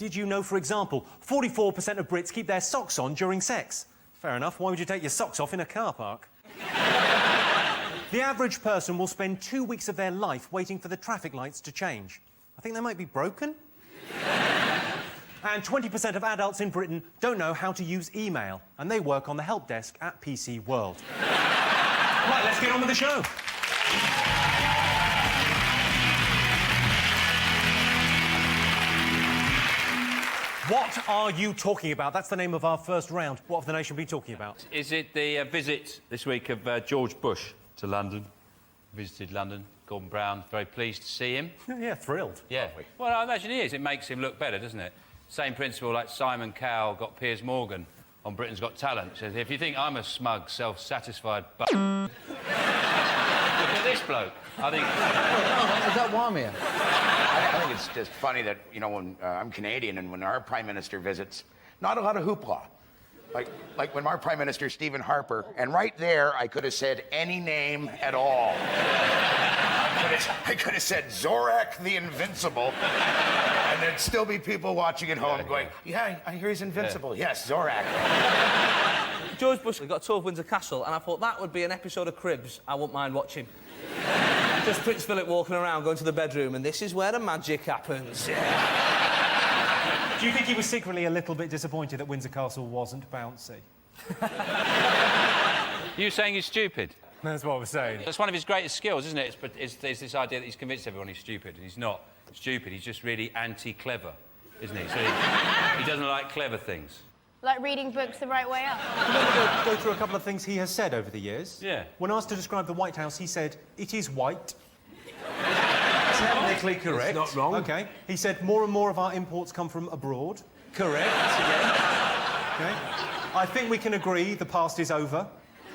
Did you know, for example, 44% of Brits keep their socks on during sex? Fair enough. Why would you take your socks off in a car park? The average person will spend 2 weeks of their life waiting for the traffic lights to change. I think they might be broken. And 20% of adults in Britain don't know how to use email, and they work on the help desk at PC World. Right, let's get on with the show. What are you talking about? That's the name of our first round. What have the nation been talking about? Is it the visit this week of George Bush to London? Visited London. Gordon Brown, very pleased to see him. Yeah, thrilled. Yeah. Well, I imagine he is. It makes him look better, doesn't it? Same principle like Simon Cowell got Piers Morgan on Britain's Got Talent. Says, if you think I'm a smug, self-satisfied look at this bloke. I think... Is that Wamia? I think it's just funny that, you know, when I'm Canadian and when our Prime Minister visits, not a lot of hoopla. Like when our Prime Minister, Stephen Harper, and right there, I could have said any name at all. I could have said Zorak the Invincible, and there'd still be people watching at home going, yeah, I hear he's invincible. Yeah. Yes, Zorak. George Bush got a tour of Windsor Castle, and I thought that would be an episode of Cribs I wouldn't mind watching. Just Prince Philip walking around, going to the bedroom, and this is where the magic happens. Do you think he was secretly a little bit disappointed that Windsor Castle wasn't bouncy? You saying he's stupid? That's what I was saying. That's one of his greatest skills, isn't it? It's this idea that he's convinced everyone he's stupid, and he's not stupid. He's just really anti-clever, isn't he? So he doesn't like clever things. Like reading books the right way up. I'm going to go through a couple of things he has said over the years. Yeah. When asked to describe the White House, he said, it is white. Technically correct. It's not wrong. OK. He said, more and more of our imports come from abroad. Correct, again. OK. I think we can agree the past is over.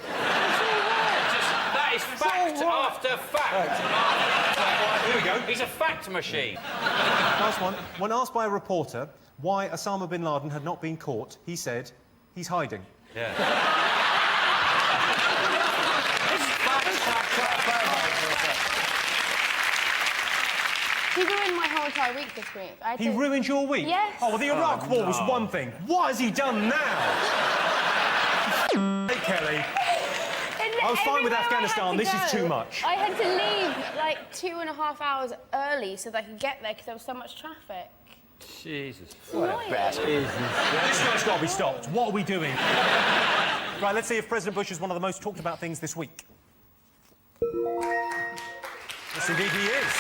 That is fact after fact. Here we go. He's a fact machine. Last one. When asked by a reporter why Osama bin Laden had not been caught, he said, he's hiding. Yeah. He ruined my whole entire week this week. He ruined your week? Yes. Oh, well, the Iraq War was one thing. What has he done now? Hey, Kelly. I was fine with Afghanistan. This is too much. I had to leave like 2.5 hours early so that I could get there because there was so much traffic. Jesus. What a bastard. This guy's got to be stopped. What are we doing? Right, let's see if President Bush is one of the most talked about things this week. Yes, indeed he is.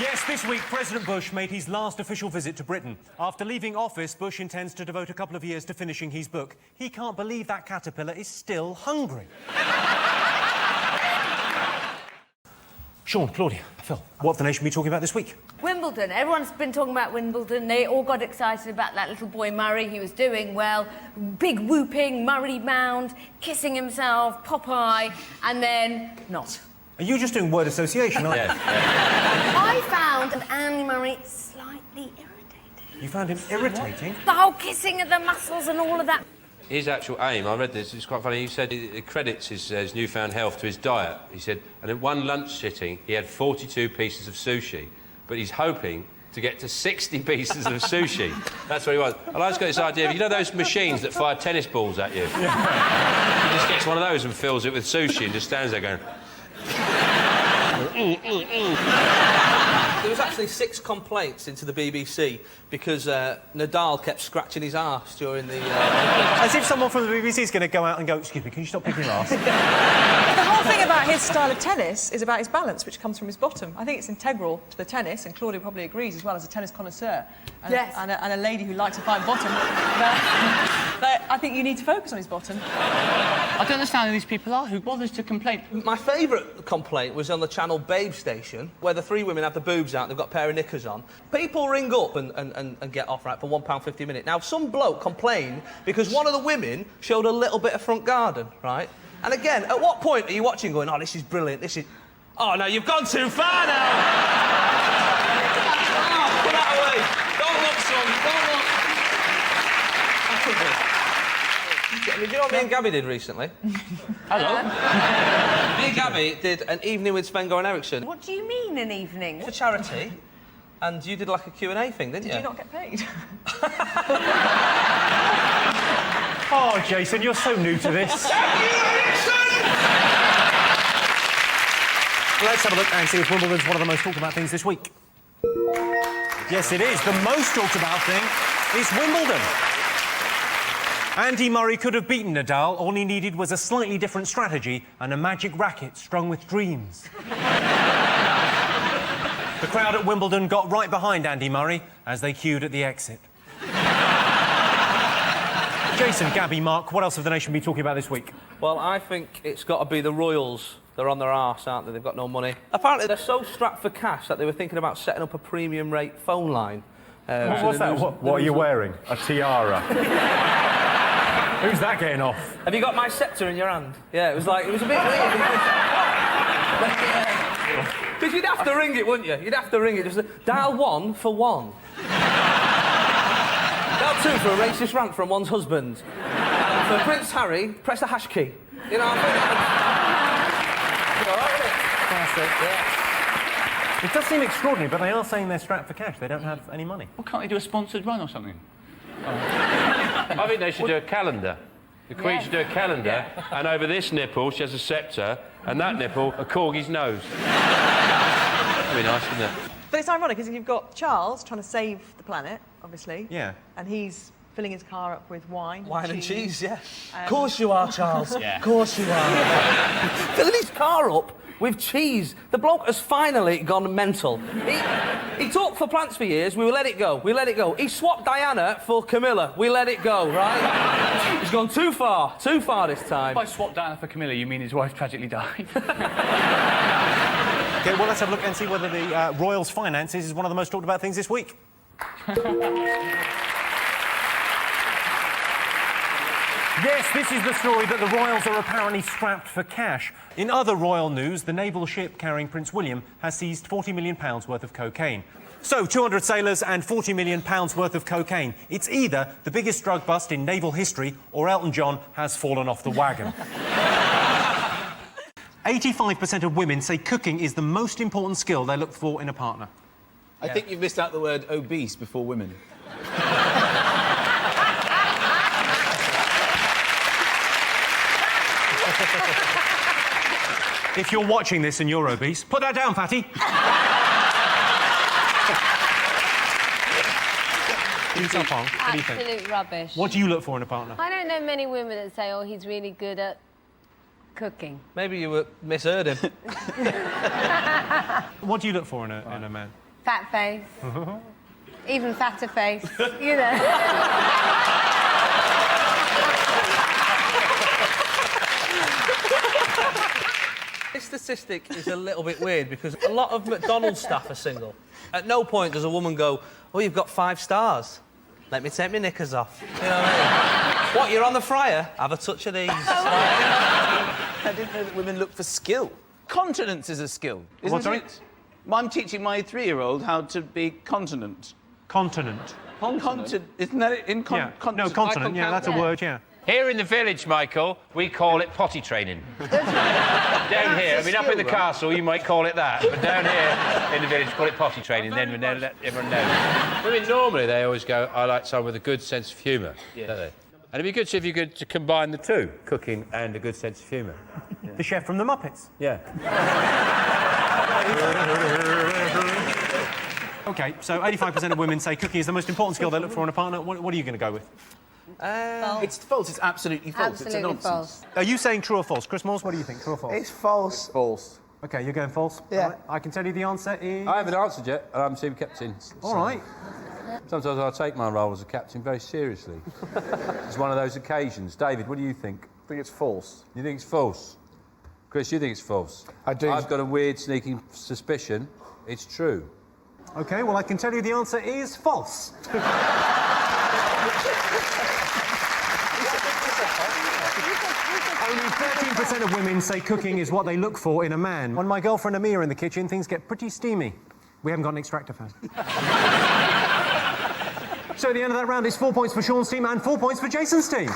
Yes, this week, President Bush made his last official visit to Britain. After leaving office, Bush intends to devote a couple of years to finishing his book. He can't believe that caterpillar is still hungry. Sean, Claudia, Phil, what have the nation been talking about this week? Wimbledon. Everyone's been talking about Wimbledon. They all got excited about that little boy Murray. He was doing well. Big whooping, Murray Mound, kissing himself, Popeye, and then not. Are you just doing word association, aren't you? I found Andy Murray slightly irritating. You found him irritating? The whole kissing of the muscles and all of that. His actual aim, I read this, it's quite funny, he said it credits his newfound health to his diet. He said, and at one lunch sitting, he had 42 pieces of sushi, but he's hoping to get to 60 pieces of sushi. That's what he wants. And I just got this idea of, you know those machines that fire tennis balls at you? Yeah. He just gets one of those and fills it with sushi and just stands there going... There was actually 6 complaints into the BBC because Nadal kept scratching his arse during the... As if someone from the BBC is going to go out and go, excuse me, can you stop picking your arse? The whole thing about his style of tennis is about his balance, which comes from his bottom. I think it's integral to the tennis, and Claudia probably agrees as well as a tennis connoisseur. And, yes. And a lady who likes a fine bottom. But I think you need to focus on his bottom. I don't understand who these people are. Who bothers to complain? My favourite complaint was on the channel Babe Station, where the 3 women have the boobs out, they've got a pair of knickers on. People ring up and get off, right, for £1.50 a minute. Now, some bloke complained because one of the women showed a little bit of front garden, right? And again, at what point are you watching going, oh, this is brilliant, this is... Oh, no, you've gone too far now! Oh, put that away! Don't look, son, don't look! Do you know what me and Gabby did recently? Hello? Me and Gabby did an evening with Sven-Goran Eriksson. What do you mean, an evening? For charity. and you did like a Q&A thing, didn't you? Did you not get paid? Oh, Jason, you're so new to this. Let's have a look and see if Wimbledon's one of the most talked about things this week. Yes, it is. The most talked about thing is Wimbledon. Andy Murray could have beaten Nadal. All he needed was a slightly different strategy and a magic racket strung with dreams. The crowd at Wimbledon got right behind Andy Murray as they queued at the exit. Jason, Gabby, Mark, what else have the nation been talking about this week? Well, I think it's got to be the Royals. They're on their arse, aren't they? They've got no money. Apparently, they're so strapped for cash that they were thinking about setting up a premium rate phone line. What's that? What are you wearing? A tiara? Who's that getting off? Have you got my sceptre in your hand? Yeah, it was a bit weird. Because you'd have to ring it, wouldn't you? You'd have to ring it. Just dial 1 for 1. Dial 2 for a racist rant from one's husband. And for Prince Harry, press the hash key. You know what I mean? All right, isn't it? Classic. Yeah. It does seem extraordinary, but they are saying they're strapped for cash. They don't have any money. Well, can't they do a sponsored run or something? I think they should do a calendar. The Queen should do a calendar, and over this nipple she has a sceptre, and that nipple a corgi's nose. That'd be nice, wouldn't it? But it's ironic, because you've got Charles trying to save the planet, obviously. Yeah. And he's filling his car up with wine. Wine and cheese, yeah. Of course you are, Charles. Yeah. Of course you are. Filling his car up with cheese. The bloke has finally gone mental. He talked for plants for years. We let it go. We let it go. He swapped Diana for Camilla. We let it go, right? He's gone too far this time. By swap Diana for Camilla, you mean his wife tragically died? OK, well, let's have a look and see whether the Royals' finances is one of the most talked about things this week. Yes, this is the story that the Royals are apparently strapped for cash. In other royal news, the naval ship carrying Prince William has seized £40 million worth of cocaine. So, 200 sailors and £40 million worth of cocaine. It's either the biggest drug bust in naval history or Elton John has fallen off the wagon. 85% of women say cooking is the most important skill they look for in a partner. I think you've missed out the word obese before women. If you're watching this and you're obese, put that down, fatty. What do you think? Absolute rubbish. What do you look for in a partner? I don't know many women that say, oh, he's really good at cooking. Maybe you misheard him. What do you look for in a man? Fat face. Even fatter face, you know. This statistic is a little bit weird because a lot of McDonald's staff are single. At no point does a woman go, oh, you've got 5 stars. Let me take my knickers off. You know what I mean? What, you're on the fryer? Have a touch of these. I didn't know that women look for skill. Continence is a skill, isn't it? I'm teaching my 3-year-old how to be continent. Continent. Continent. Isn't that it? In Yeah. No, continent, yeah, that's a word, yeah. Here in the village, Michael, we call it potty training. Down here, I mean, up in the castle, you might call it that, but down here in the village, call it potty training. Then we let everyone know. Women normally they always go, I like someone with a good sense of humour, don't they? And it'd be good if you could to combine the two, cooking and a good sense of humour. Yeah. The chef from the Muppets. Yeah. OK, so 85% of women say cooking is the most important skill they look for in a partner. What are you going to go with? It's false. It's absolutely false. It's a Absolutely nonsense. false. Are you saying true or false? Chris Moores, what do you think? True or false? It's false. False. OK, you're going false? Yeah. All right. I can tell you the answer is... I haven't answered yet, and I'm team captain. All right. Sometimes I take my role as a captain very seriously. It's one of those occasions. David, what do you think? I think it's false. You think it's false? Chris, you think it's false? I do. I've got a weird sneaking suspicion it's true. OK, well, I can tell you the answer is false. Only 13% of women say cooking is what they look for in a man. When my girlfriend and me are in the kitchen, things get pretty steamy. We haven't got an extractor fan. So at the end of that round, it's 4 points for Sean's team and 4 points for Jason's team.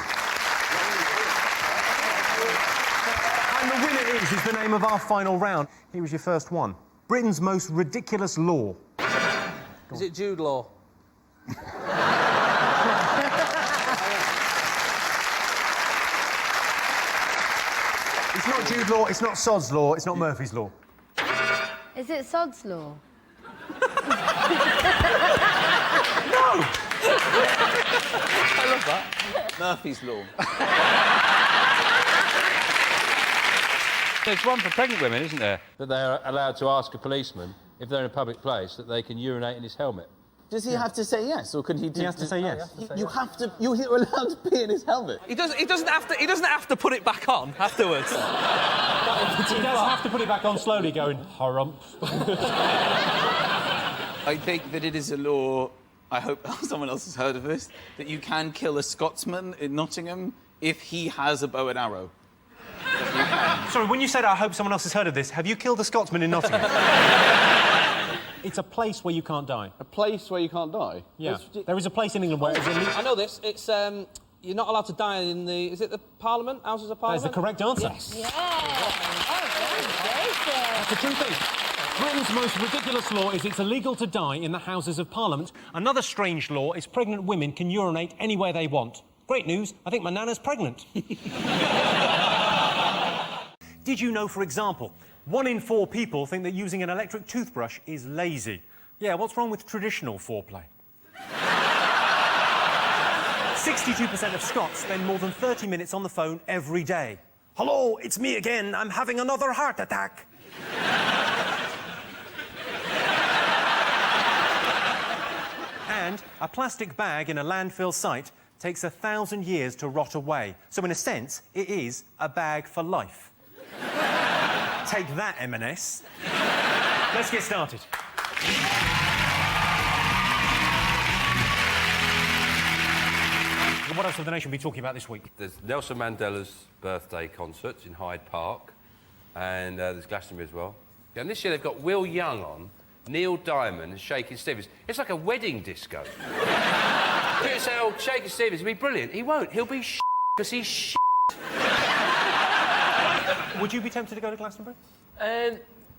And the winner is the name of our final round. Here was your first one. Britain's most ridiculous law. Is it Jude Law? It's not Jude Law, it's not Sod's Law, it's not Murphy's Law. Is it Sod's Law? I love that. Murphy's Law. There's one for pregnant women, isn't there? That they're allowed to ask a policeman, if they're in a public place, that they can urinate in his helmet. Does he have to say yes, or can he? He has to say yes. You have to. You're allowed to pee in his helmet. He doesn't have to put it back on afterwards. He does have to put it back on slowly, going, harump. I think that it is a law. I hope someone else has heard of this. That you can kill a Scotsman in Nottingham if he has a bow and arrow. Sorry, when you said I hope someone else has heard of this, have you killed a Scotsman in Nottingham? It's a place where you can't die. A place where you can't die? Yeah. There is a place in England where it's illegal. I know this. It's you're not allowed to die in the. Is it the Parliament? Houses of Parliament? That is the correct answer. Yes. Yeah. Oh, That's the truth is. Britain's most ridiculous law is it's illegal to die in the Houses of Parliament. Another strange law is pregnant women can urinate anywhere they want. Great news, I think my nana's pregnant. Did you know, for example, 1 in 4 people think that using an electric toothbrush is lazy? Yeah, what's wrong with traditional foreplay? 62% of Scots spend more than 30 minutes on the phone every day. Hello, it's me again. I'm having another heart attack. And a plastic bag in a landfill site takes 1,000 years to rot away. So, in a sense, it is a bag for life. Take that, M&S. Let's get started. What else will the nation be talking about this week? There's Nelson Mandela's birthday concerts in Hyde Park, and there's Glastonbury as well. And this year they've got Will Young on, Neil Diamond and Shakin' Stevens. It's like a wedding disco. People say, oh, Shakin' Stevens will be brilliant. He won't. He'll be because he's shit. Would you be tempted to go to Glastonbury?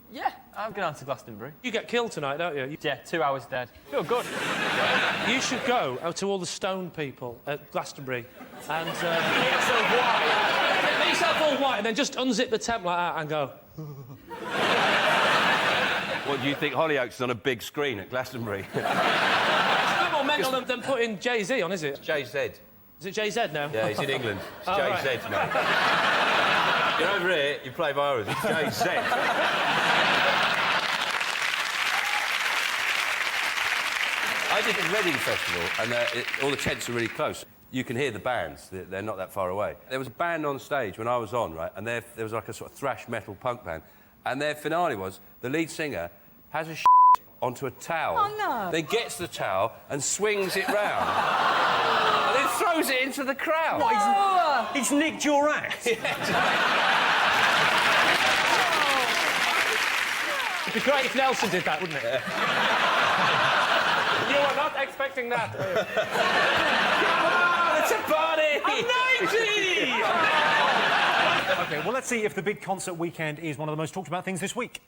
Yeah, I'm going to Glastonbury. You get killed tonight, don't you? Yeah, 2 hours dead. Feel good. You should go out to all the stone people at Glastonbury and make yourself white. Make yourself all white and then just unzip the tent like that and go. What do you think? Hollyoaks is on a big screen at Glastonbury. It's a bit more mental than putting Jay-Z on, is it? It's Jay-Z. Is it Jay-Z now? Yeah, he's in England. It's Oh, Jay-Z, right. mate. You're over here, you play virus. It's Jay-Z. I did a Reading festival, and all the tents are really close. You can hear the bands. They're not that far away. There was a band on stage when I was on, right, and there was like a sort of thrash metal punk band, and their finale was the lead singer has a onto a towel, Oh, no. then gets the towel and swings it round, and then throws it into the crowd. What, he's nicked your act? It'd be great if Nelson did that, wouldn't it? You were not expecting that. It's a party! I'm 90! OK, well, let's see if the big concert weekend is one of the most talked about things this week.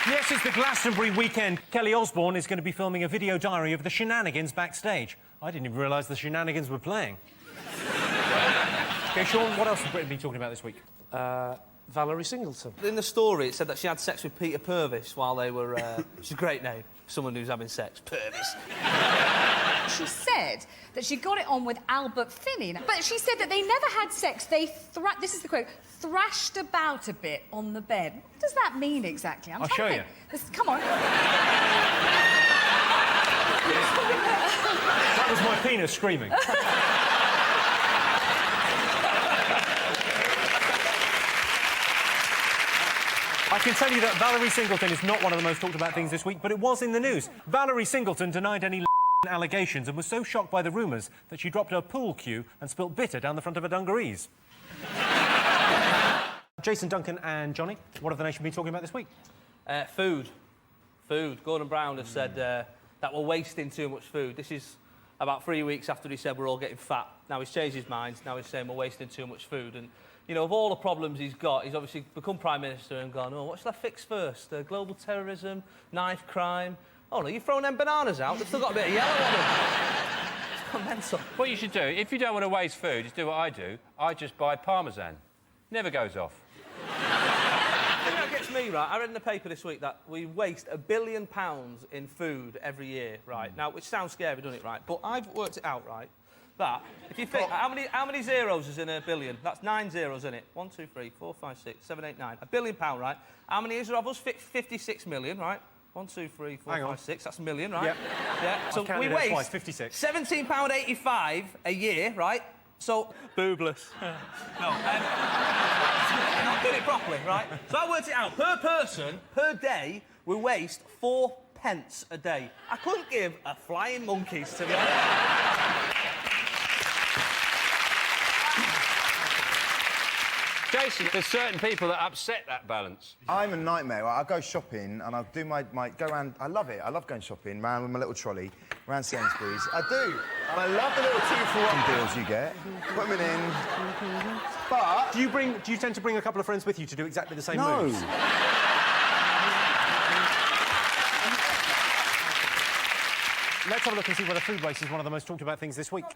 Yes, it's the Glastonbury weekend. Kelly Osbourne is going to be filming a video diary of the shenanigans backstage. I didn't even realise the shenanigans were playing. OK, Sean, what else has Britain been talking about this week? Valerie Singleton. In the story, it said that she had sex with Peter Purvis while they were... Which is a great name for someone who's having sex. Purvis. She said that she got it on with Albert Finney. But she said that they never had sex. They this is the quote, thrashed about a bit on the bed. What does that mean exactly? I'll show you. Come on. That was my penis screaming. I can tell you that Valerie Singleton is not one of the most talked about things this week, but it was in the news. Valerie Singleton denied any allegations and was so shocked by the rumours that she dropped her pool cue and spilt bitter down the front of her dungarees. Jason, Duncan and Johnny, what have the nation been talking about this week? Food. Gordon Brown has said that we're wasting too much food. This is about 3 weeks after he said we're all getting fat. Now he's changed his mind. Now he's saying we're wasting too much food. And you know, of all the problems he's got, he's obviously become Prime Minister and gone, oh, what shall I fix first? Global terrorism, knife crime. Oh, no, you've thrown them bananas out. They've still got a bit of yellow on them. It's gone mental. What you should do, if you don't want to waste food, just do what I do. I just buy Parmesan. Never goes off. The thing that gets me, right, I read in the paper this week that we waste £1 billion in food every year, right? Now, which sounds scary, doesn't it, right? But I've worked it out, right, that if you think, how many zeros is in a billion? That's 9 zeros in it. 1, 2, 3, 4, 5, 6, 7, 8, 9. £1 billion, right? How many is there of us? 56 million, right? 1, 2, 3, 4, 5, 6. That's a million, right? Yep. Yeah. So we waste twice, 56. £17.85 a year, right? So boobless. No. Not doing it properly, right? So I worked it out. Per person, per day, we waste 4 pence a day. I couldn't give a flying monkeys, to be honest. Jason, there's certain people that upset that balance. I'm a nightmare. I go shopping and I'll do my go around. I love it. I love going shopping, round with my little trolley, around Sainsbury's. I do. And I love the little 2-for-1 deals you get. Put them in. But... Do you tend to bring a couple of friends with you to do exactly the same No. moves? Let's have a look and see whether food waste is one of the most talked about things this week.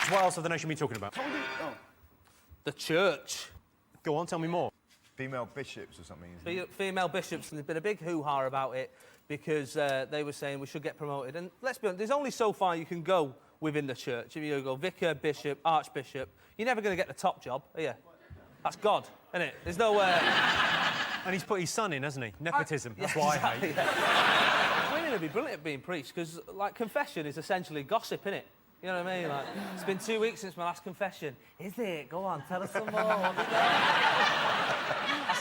What else have the nation been talking about? The church. Go on, tell me more. Female bishops or something, isn't it? Female bishops, and there's been a big hoo-ha about it because they were saying we should get promoted. And let's be honest, there's only so far you can go within the church. If you go vicar, bishop, archbishop, you're never going to get the top job, are you? That's God, isn't it? There's no... And he's put his son in, hasn't he? Nepotism, that's what I hate. Yeah. Women would be brilliant at being priests because, like, confession is essentially gossip, innit? You know what I mean? Like, it's been 2 weeks since my last confession. Is it? Go on, tell us some more. I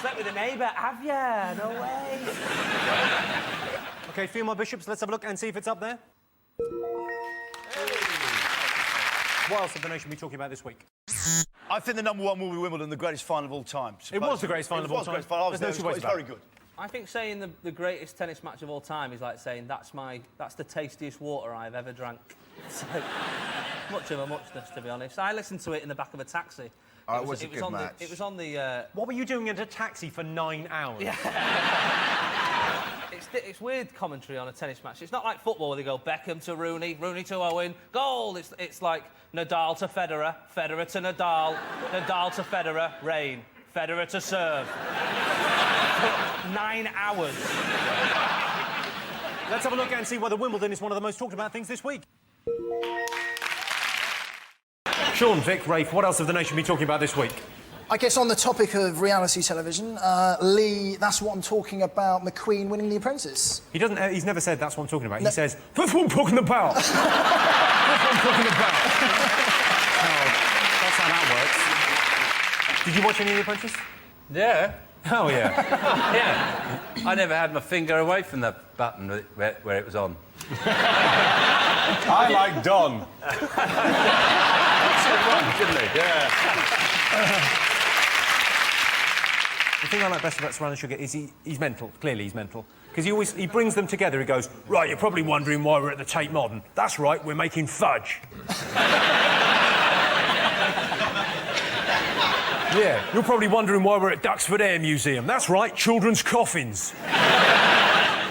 slept with a neighbour. Have ya? No way. OK, female bishops, let's have a look and see if it's up there. What else have the nation been talking about this week? I think the #1 will be Wimbledon, the greatest final of all time. It was the greatest final of all time. There's no two ways about it. It's very good. I think saying the greatest tennis match of all time is like saying that's the tastiest water I've ever drank. So, much of a muchness, to be honest. I listened to it in the back of a taxi. Oh, it was a good match. It was on the... What were you doing in a taxi for 9 hours? Yeah. It's weird commentary on a tennis match. It's not like football where they go Beckham to Rooney, Rooney to Owen, goal. It's like Nadal to Federer, Federer to Nadal, Nadal to Federer, rain, Federer to serve. 9 hours. Let's have a look and see whether Wimbledon is one of the most talked about things this week. Sean, Vic, Rafe, what else have the nation been talking about this week? I guess on the topic of reality television, Lee, that's what I'm talking about, McQueen winning The Apprentice. He doesn't. He's never said that's what I'm talking about. No. He says, that's what I'm talking about. That's what I'm talking about. Oh, that's how that works. Did you watch any of The Apprentice? Yeah. Oh, yeah. Yeah. I never had my finger away from the button where it was on. I like Don. Didn't he? Yeah. The thing I like best about Serrano Sugar is he's mental. Clearly, he's mental. Because he brings them together. He goes, right, you're probably wondering why we're at the Tate Modern. That's right, we're making fudge. Yeah, you're probably wondering why we're at Duxford Air Museum. That's right, children's coffins.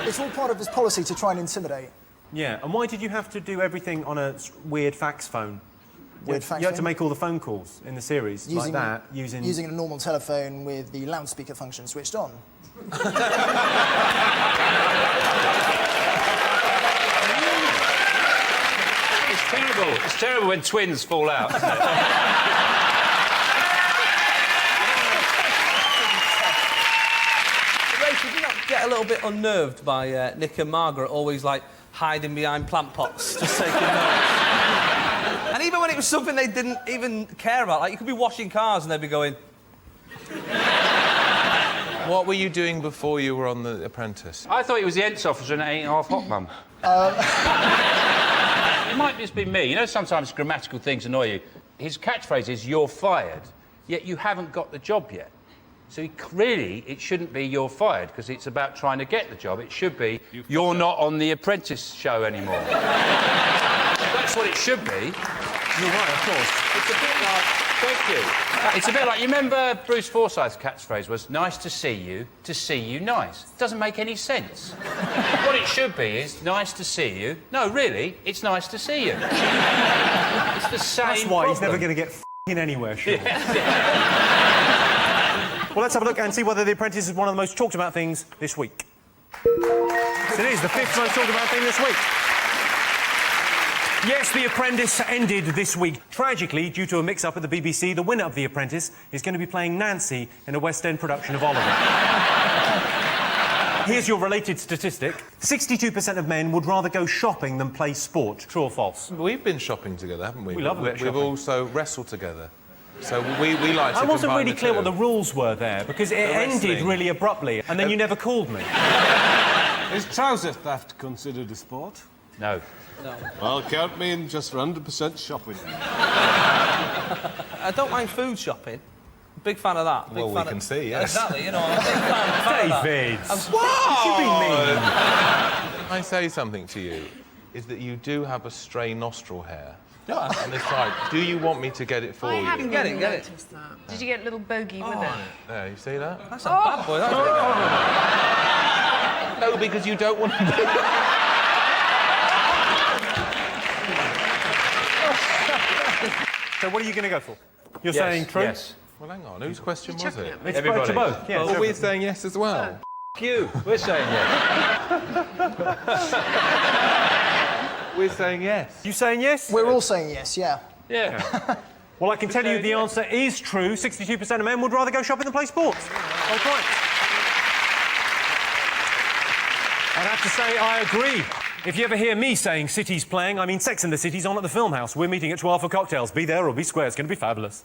It's all part of his policy to try and intimidate. Yeah, and why did you have to do everything on a weird fax phone? Weird fax You had phone? to make all the phone calls in the series like that, using a normal telephone with the loudspeaker function switched on. It's terrible. It's terrible when twins fall out, isn't it? Did you not get a little bit unnerved by Nick and Margaret always, like, hiding behind plant pots, just taking notes? And even when it was something they didn't even care about, like, you could be washing cars and they'd be going... What were you doing before you were on The Apprentice? I thought he was the Ents officer in 8.5 Hot Mum. It might just be me. You know, sometimes grammatical things annoy you. His catchphrase is, you're fired, yet you haven't got the job yet. So really, it shouldn't be you're fired, because it's about trying to get the job. It should be you're not on The Apprentice show anymore. That's what it should be. You're right, of course. It's a bit like... Thank you. It's a bit like... You remember Bruce Forsyth's catchphrase was, nice to see you nice. It doesn't make any sense. What it should be is, nice to see you. No, really, it's nice to see you. It's the same That's why he's problem. never going to get f***ing anywhere, sure. Well, let's have a look and see whether The Apprentice is one of the most talked about things this week. Yes, it is the 5th most talked about thing this week. Yes, The Apprentice ended this week. Tragically, due to a mix-up at the BBC, the winner of The Apprentice is going to be playing Nancy in a West End production of Oliver. Here's your related statistic. 62% of men would rather go shopping than play sport. True or false? We've been shopping together, haven't we? We love a bit of shopping. We've also wrestled together. So we like to I wasn't combine really the clear two. what the rules were there, because it ended wrestling. really abruptly, and then you never called me. Is trouser theft considered a sport? No. Well, count me in just for 100% shopping. I don't mind food shopping. Big fan of that. Big Well, we fan can of... see, yes. Exactly, you know, I'm a big fan of that. David! What? You be mean. Can I say something to you? Is that you do have a stray nostril hair. And it's like, do you want me to get it for you? I haven't Get it, get it. noticed that. Did you get a little bogey with it? There, you see that? That's a bad boy, that's No, because you don't want to do So what are you going to go for? You're Yes, saying true? Yes. Well, hang on, whose question was it? It's Everybody. to both. Yeah, Well, we're saying yes as well. You. We're saying yes. We're saying yes. You saying yes? We're all saying yes, yeah. Yeah. Well, I can tell you the answer is true. 62% of men would rather go shopping than play sports. All right. I'd have to say I agree. If you ever hear me saying City's playing, I mean Sex and the City's on at the Film House. We're meeting at 12 for cocktails. Be there or be square. It's going to be fabulous.